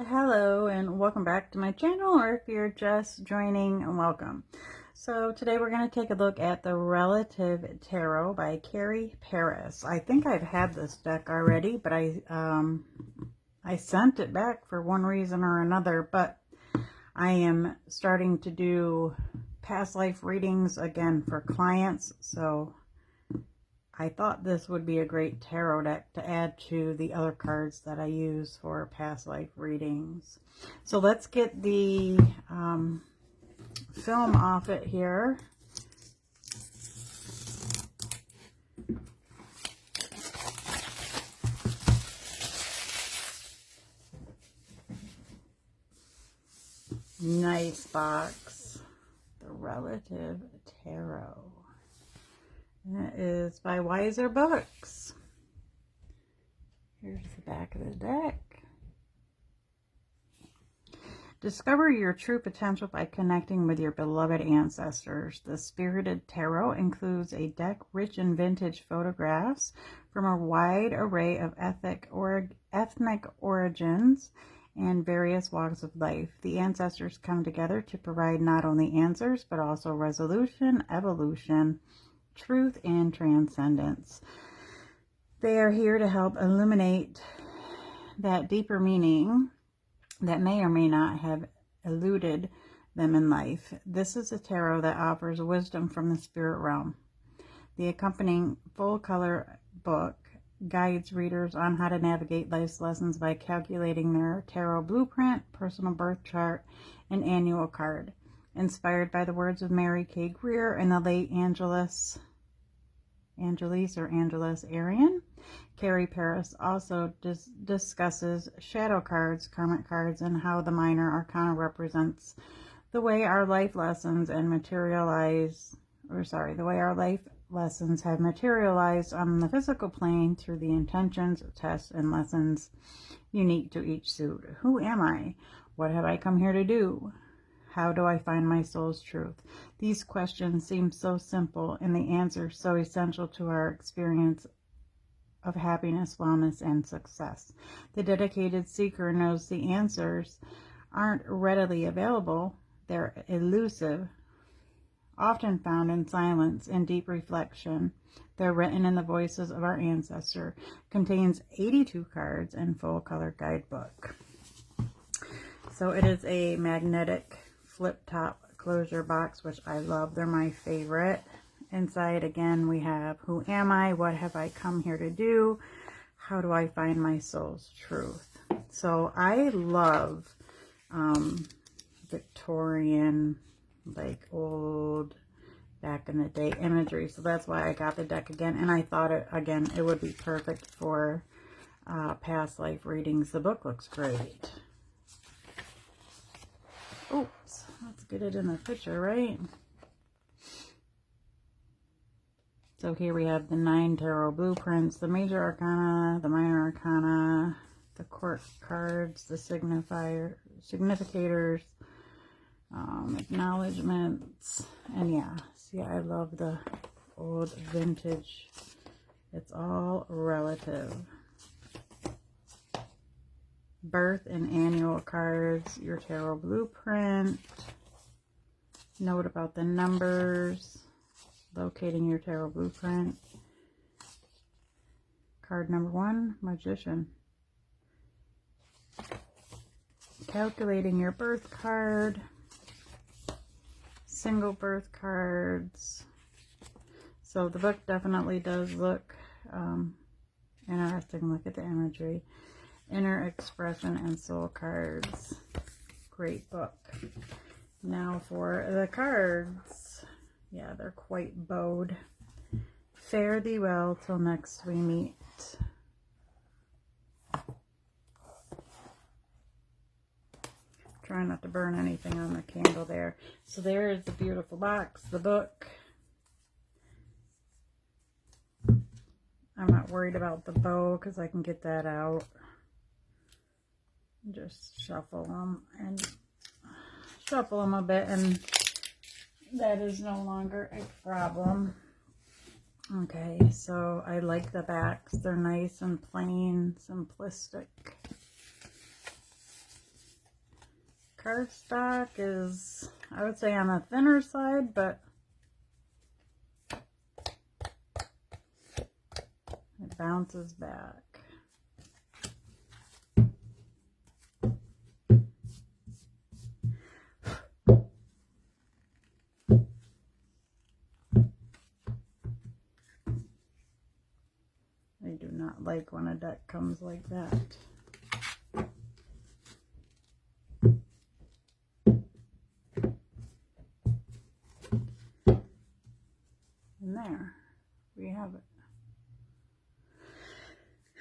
Hello and welcome back to my channel, or if you're just joining, welcome. So today we're going to take a look at the Relative Tarot by Carrie Paris. I think I've had this deck already, but I sent it back for one reason or another, but I am starting to do past life readings again for clients, so I thought this would be a great tarot deck to add to the other cards that I use for past life readings. So let's get the film off it here. Nice box. The Relative Tarot. And it is by Wiser Books. Here's the back of the deck. Discover your true potential by connecting with your beloved ancestors. The Spirited Tarot includes a deck rich in vintage photographs from a wide array of ethnic origins and various walks of life. The ancestors come together to provide not only answers, but also resolution, evolution, truth, and transcendence. They are here to help illuminate that deeper meaning that may or may not have eluded them in life. This is a tarot that offers wisdom from the spirit realm. The accompanying full-color book guides readers on how to navigate life's lessons by calculating their tarot blueprint, personal birth chart, and annual card. Inspired by the words of Mary K. Greer and the late Angeles Arian, Carrie Paris also discusses shadow cards, karmic cards, and how the minor arcana represents the way our life lessons have materialized on the physical plane through the intentions, tests, and lessons unique to each suit. Who am I? What have I come here to do? How do I find my soul's truth? These questions seem so simple, and the answers so essential to our experience of happiness, wellness, and success. The dedicated seeker knows the answers aren't readily available. They're elusive, often found in silence and deep reflection. They're written in the voices of our ancestor. Contains 82 cards and full color guidebook. So it is a magnetic flip top closure box, which I love. They're my favorite. Inside, again, we have who am I? What have I come here to do? How do I find my soul's truth? So I love Victorian, like old back in the day imagery. So that's why I got the deck again. And I thought it would be perfect for past life readings. The book looks great. Oops, let's get it in the picture, right? So here we have the 9 tarot blueprints, the major arcana, the minor arcana, the court cards, the significators, acknowledgements, and yeah, see, I love the old vintage. It's all relative. Birth and annual cards, your tarot blueprint, note about the numbers, locating your tarot blueprint. Card number 1, Magician. Calculating your birth card, single birth cards. So the book definitely does look interesting. Look at the imagery. Inner expression and soul cards. Great book. Now for the cards. Yeah, they're quite bowed. Fare thee well till next we meet. Try not to burn anything on the candle there. So there is the beautiful box, the book. I'm not worried about the bow because I can get that out. Just shuffle them a bit, and that is no longer a problem. Okay, so I like the backs. They're nice and plain, simplistic. cardstock is, I would say, on the thinner side, but it bounces back. I do not like when a deck comes like that. And there we have it.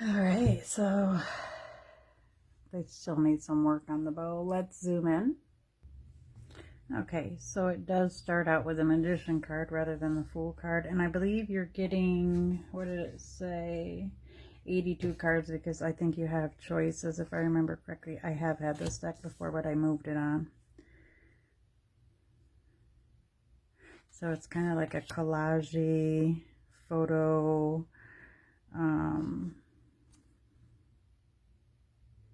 Alright, so they still need some work on the bow. Let's zoom in. Okay, so it does start out with a Magician card rather than the Fool card. And I believe you're getting, what did it say? 82 cards, because I think you have choices, if I remember correctly. I have had this deck before, but I moved it on. So it's kind of like a collage photo,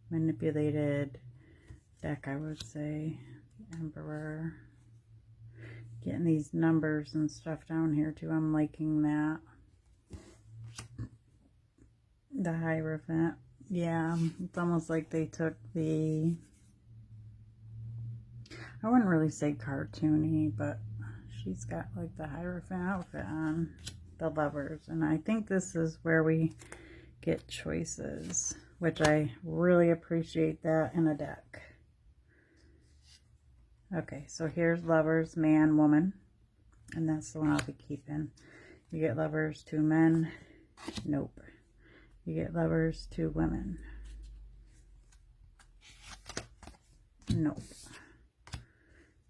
manipulated deck, I would say. Emperor. Getting these numbers and stuff down here too. I'm liking that. The Hierophant. Yeah, it's almost like they took the, I wouldn't really say cartoony, but she's got like the Hierophant outfit on. The Lovers. And I think this is where we get choices, which I really appreciate that in a deck. Okay, so here's Lovers, man, woman. And that's the one I'll be keeping. You get Lovers, 2 men. Nope. You get Lovers, 2 women. Nope.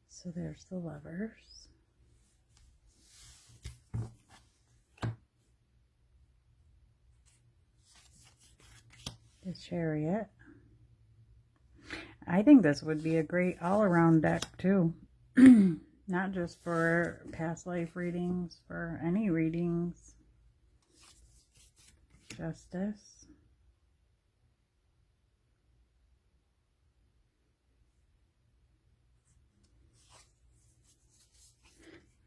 So there's the Lovers. The Chariot. I think this would be a great all-around deck too. Not just for past life readings, for any readings. Justice.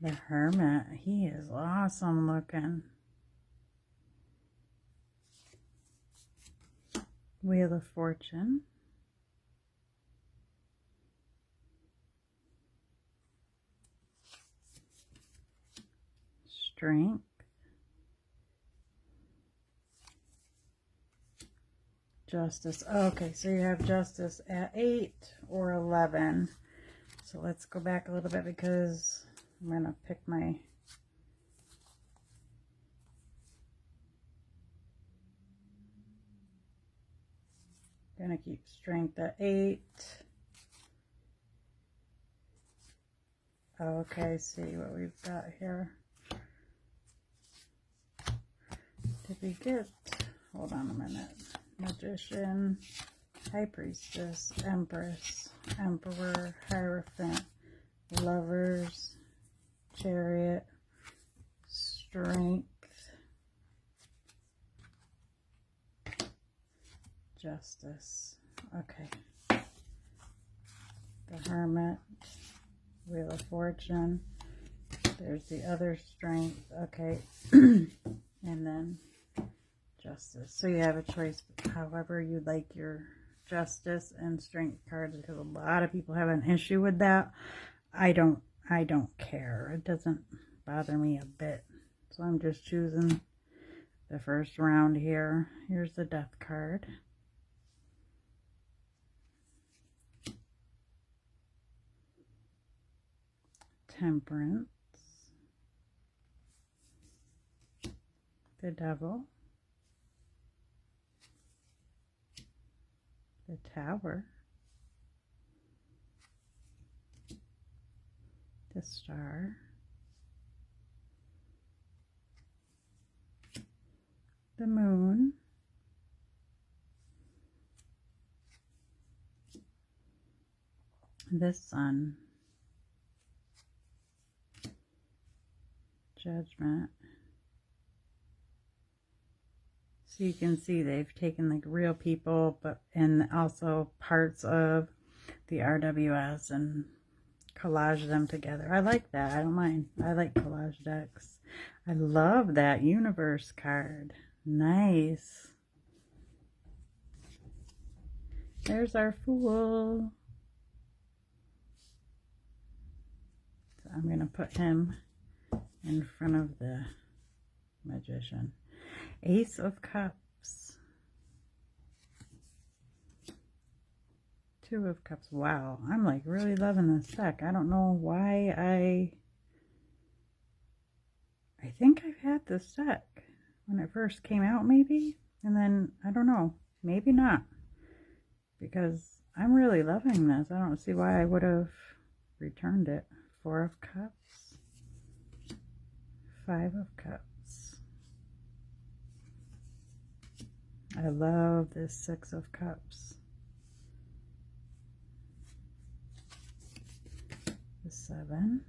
The Hermit. He is awesome looking. Wheel of Fortune. Strength. Justice. Okay, so you have Justice at 8 or 11. So let's go back a little bit because I'm going to pick my... Gonna keep Strength at 8. Okay, see what we've got here. Did we get, hold on a minute, Magician, High Priestess, Empress, Emperor, Hierophant, Lovers, Chariot, Strength, Justice. Okay. The Hermit, Wheel of Fortune. There's the other Strength. Okay. And then Justice. So you have a choice however you like your Justice and Strength cards, because a lot of people have an issue with that. I don't care. It doesn't bother me a bit. So I'm just choosing the first round here. Here's the Death card. Temperance. The Devil. The Tower. The Star. The Moon. The Sun. Judgment. So you can see they've taken like real people, but and also parts of the RWS and collage them together. I like that. I don't mind. I like collage decks. I love that universe card. Nice. There's our Fool. So I'm going to put him in front of the Magician. Ace of Cups. Two of Cups. Wow, I'm like really loving this deck. I don't know why I think I've had this deck when it first came out, maybe, and then I don't know, maybe not, because I'm really loving this. I don't see why I would have returned it. Four of Cups, Five of Cups. I love this Six of Cups. The Seven.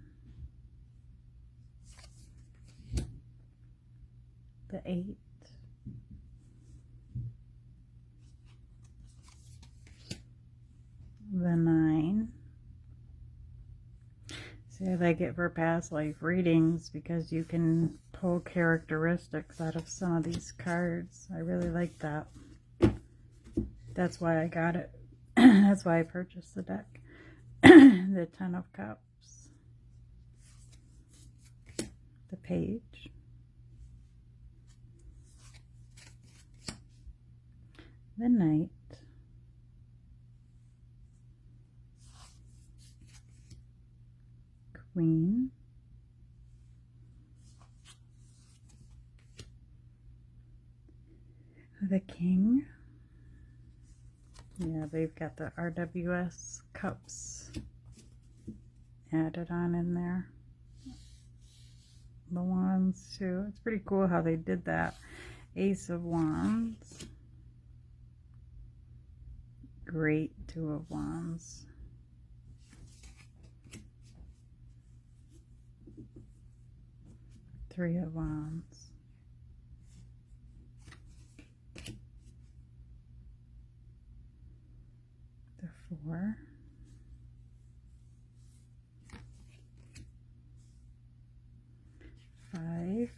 The Eight. The Nine. See, I like it for past life readings because you can pull characteristics out of some of these cards. I really like that. That's why I got it. That's why I purchased the deck. The Ten of Cups. The Page. The Knight. Queen. The King. Yeah, they've got the RWS cups added on in there. The Wands too. It's pretty cool how they did that. Ace of Wands. Great Two of Wands. Three of Wands. The Four. Five.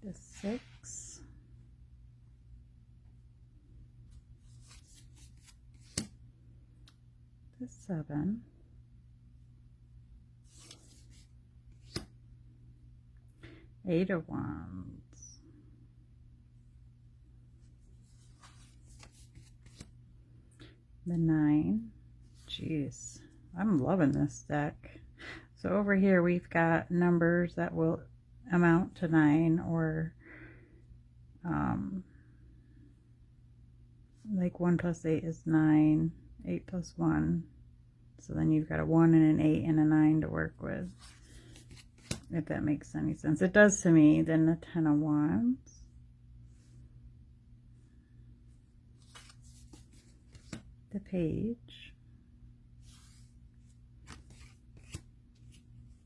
The Six. The Seven. Eight of Wands. The Nine. Jeez, I'm loving this deck. So over here we've got numbers that will amount to 9, or like 1 plus 8 is 9, 8 plus 1. So then you've got a 1 and an 8 and a 9 to work with, if that makes any sense. It does to me. Then the Ten of Wands. The Page.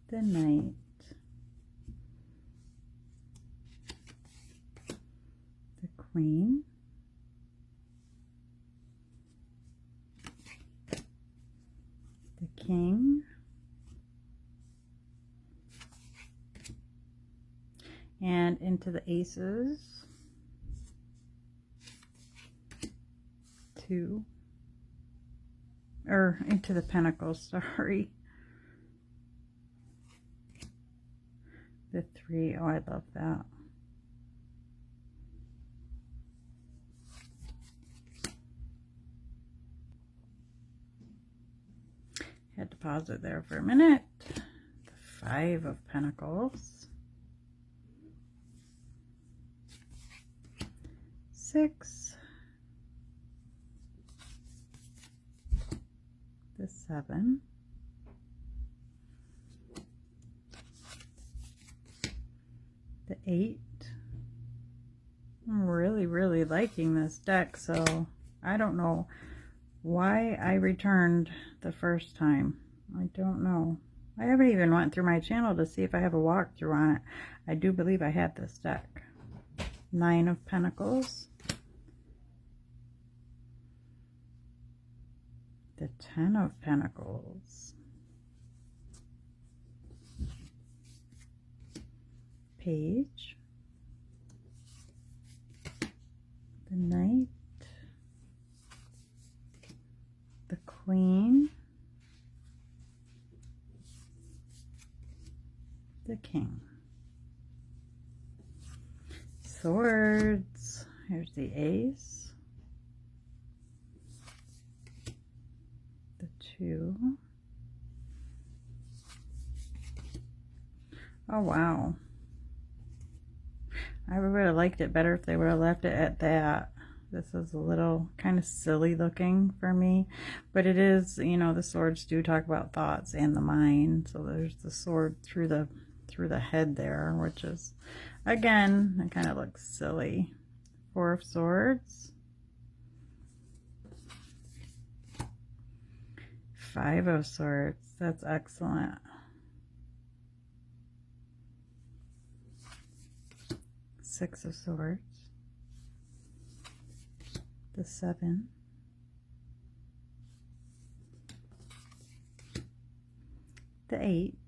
The Knight. The Queen. The King. And into the Aces. 2. Or into the Pentacles, sorry. The 3. Oh, I love that. Had to pause it there for a minute. The 5 of Pentacles. 6. The 7. The 8. I'm really liking this deck, so I don't know why I returned the first time. I don't know. I haven't even went through my channel to see if I have a walkthrough on it. I do believe I had this deck. Nine of Pentacles, the Ten of Pentacles, Page, the Knight, the Queen, the King. Swords, here's the Ace, the Two. Oh wow, I would have liked it better if they would have left it at that. This is a little kind of silly looking for me, but it is, you know, the swords do talk about thoughts and the mind. So there's the sword through the head there, which is, again, it kind of looks silly. Four of Swords, Five of Swords, that's excellent. Six of Swords, the Seven, the Eight.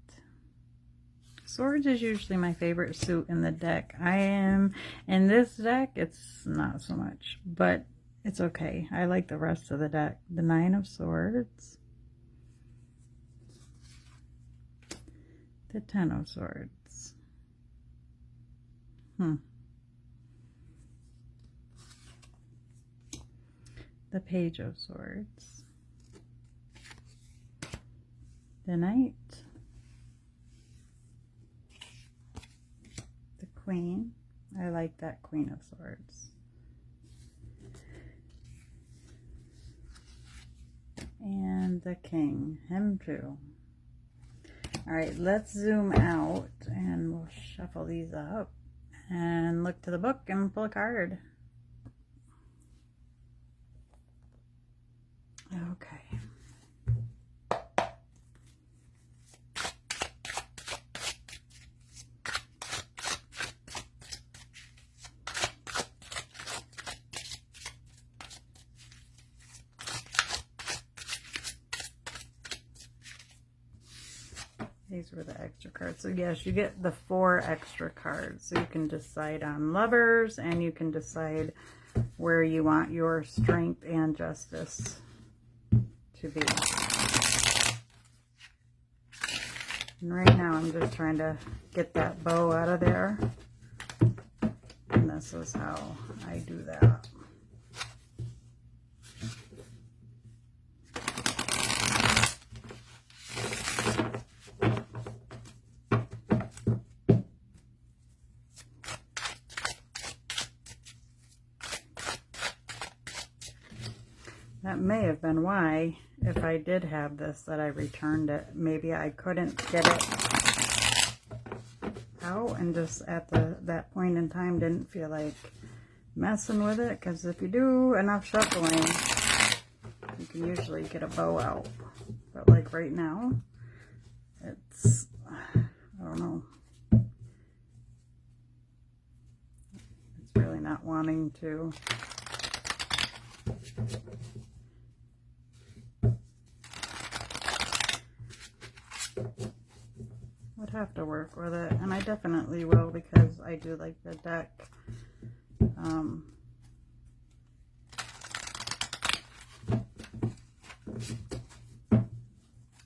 Swords is usually my favorite suit in the deck. In this deck, it's not so much, but it's okay. I like the rest of the deck. The Nine of Swords, the Ten of Swords. The Page of Swords, the Knight, the Queen. I like that Queen of Swords. And the King, him too. All right, let's zoom out and we'll shuffle these up and look to the book and pull a card. Okay. These were the extra cards. So yes, you get the 4 extra cards. So you can decide on lovers and you can decide where you want your strength and justice to be. And right now I'm just trying to get that bow out of there. And this is how I do that. That may have been why, if I did have this, that I returned it. Maybe I couldn't get it out and just at that point in time didn't feel like messing with it. Because if you do enough shuffling, you can usually get a bow out. But like right now, it's, I don't know. It's really not wanting to. Would have to work with it, and I definitely will because I do like the deck.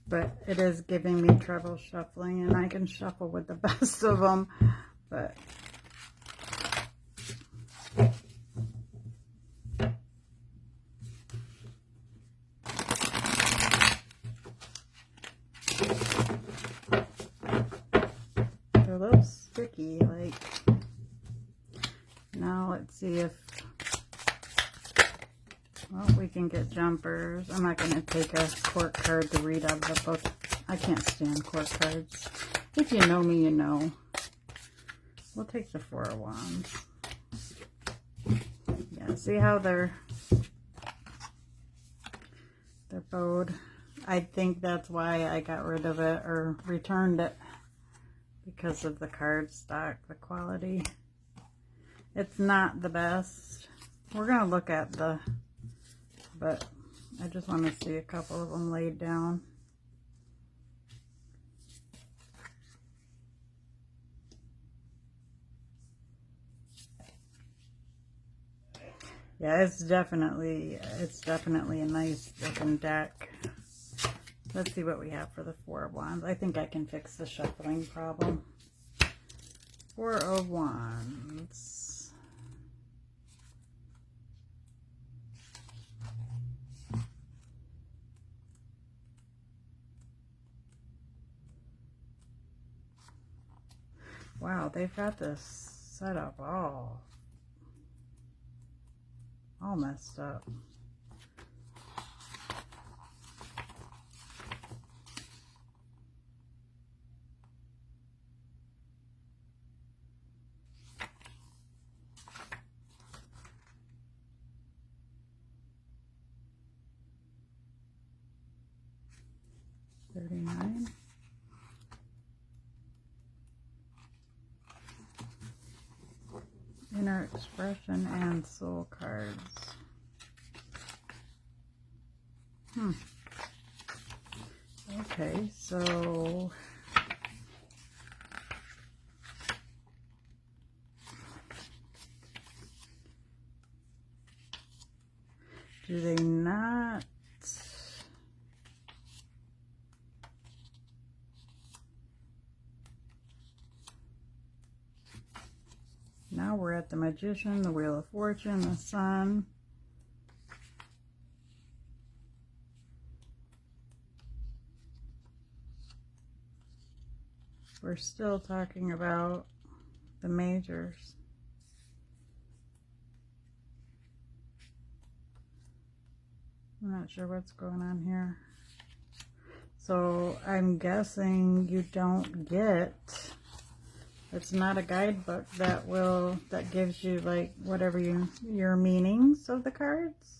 But it is giving me trouble shuffling, and I can shuffle with the best of them, but they're a little sticky. Like, now let's see if, well, we can get jumpers. I'm not going to take a court card to read out of the book. I can't stand court cards. If you know me, you know. We'll take the Four of Wands. Yeah, see how they're bowed? I think that's why I got rid of it or returned it, because of the card stock, the quality. It's not the best. We're going to look at but I just want to see a couple of them laid down. Yeah, it's definitely a nice looking deck. Let's see what we have for the Four of Wands. I think I can fix the shuffling problem. Four of Wands. Wow, they've got this set up all messed up. $39. Inner expression and soul cards. Okay, so do they not? Now we're at the Magician, the Wheel of Fortune, the Sun. We're still talking about the majors. I'm not sure what's going on here. So I'm guessing you don't get, it's not a guidebook that gives you like whatever your meanings of the cards.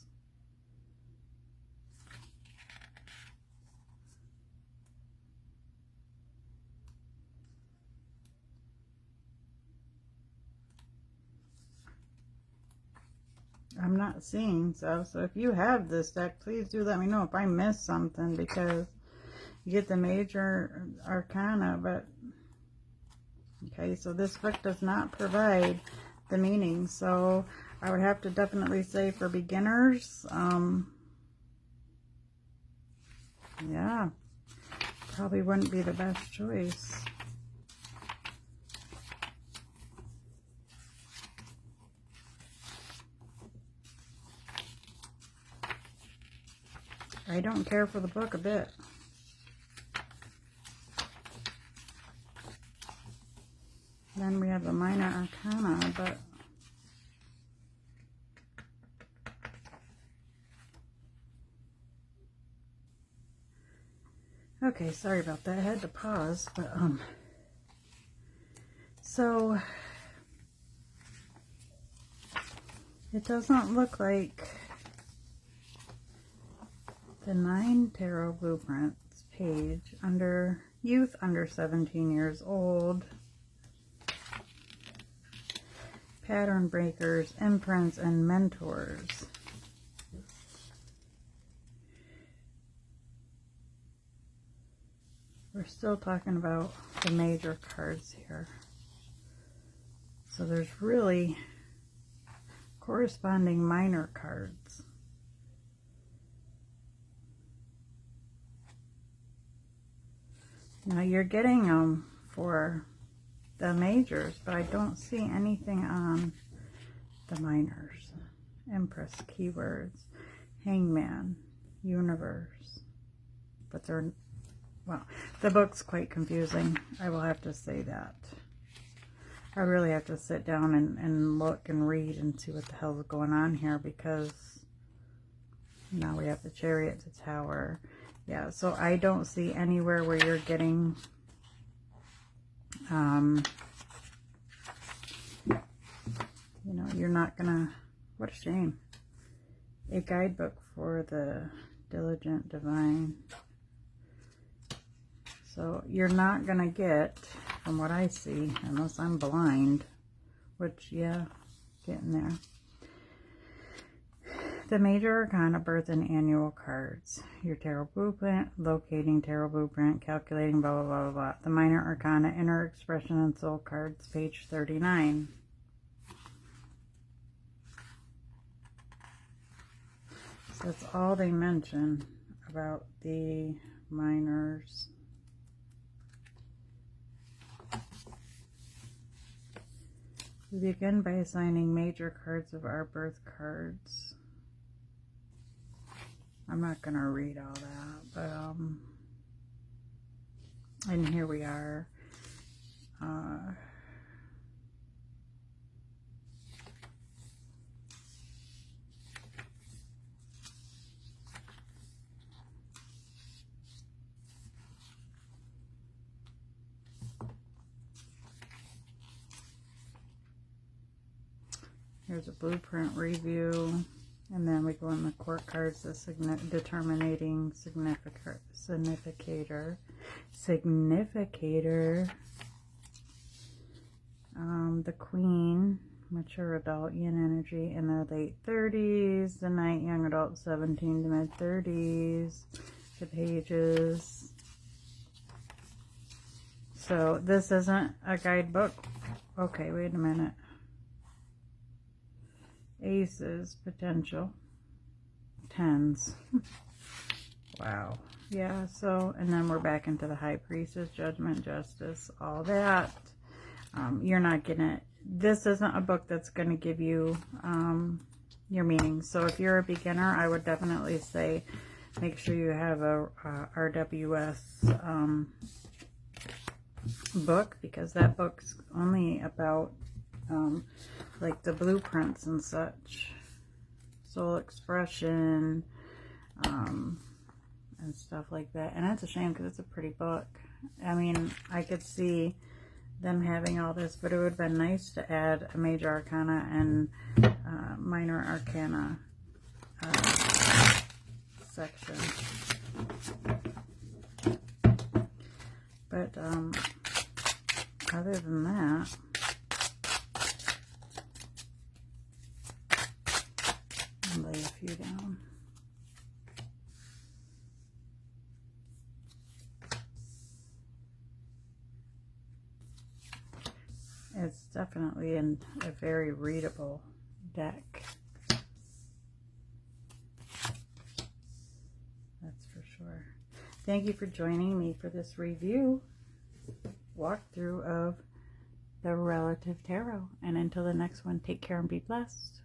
I'm not seeing so if you have this deck, please do let me know if I missed something, because you get the major arcana, but okay, so this book does not provide the meaning, so I would have to definitely say for beginners, yeah, probably wouldn't be the best choice. I don't care for the book a bit. Then we have the minor arcana, but okay, sorry about that. I had to pause, but so it doesn't look like the 9 Tarot Blueprints page under youth under 17 years old, pattern breakers, imprints, and mentors. We're still talking about the major cards here. So there's really corresponding minor cards. Now you're getting them for the majors, but I don't see anything on the minors. Empress, keywords, Hangman, Universe. But they're, well, the book's quite confusing. I will have to say that. I really have to sit down and look and read and see what the hell is going on here, because now we have the Chariot, the Tower. Yeah, so I don't see anywhere where you're getting you know, you're not gonna, what a shame, a guidebook for the diligent divine. So you're not gonna get, from what I see, unless I'm blind, which, yeah, Getting there. The major arcana, birth and annual cards. Your tarot blueprint, locating tarot blueprint, calculating, blah, blah, blah, blah, blah. The minor arcana, inner expression and soul cards, page 39. So that's all they mention about the minors. We begin by assigning major cards of our birth cards. I'm not going to read all that, but, and here we are. Here's a blueprint review. And then we go in the court cards, the determining significator, the queen, mature adult, yin energy in their late 30s, the knight, young adult, 17 to mid 30s, the pages. So this isn't a guidebook. Okay, wait a minute. Aces, potential, tens. Wow. Yeah, so, and then we're back into the high priestess, judgment, justice, all that. You're not gonna, this isn't a book that's gonna give you your meaning. So if you're a beginner, I would definitely say make sure you have a RWS book, because that book's only about like the blueprints and such, soul expression, and stuff like that. And that's a shame because it's a pretty book. I mean, I could see them having all this, but it would have been nice to add a major arcana and minor arcana section. But other than that, I'll lay a few down. It's definitely a very readable deck. That's for sure. Thank you for joining me for this review walkthrough of the Relative Tarot. And until the next one, take care and be blessed.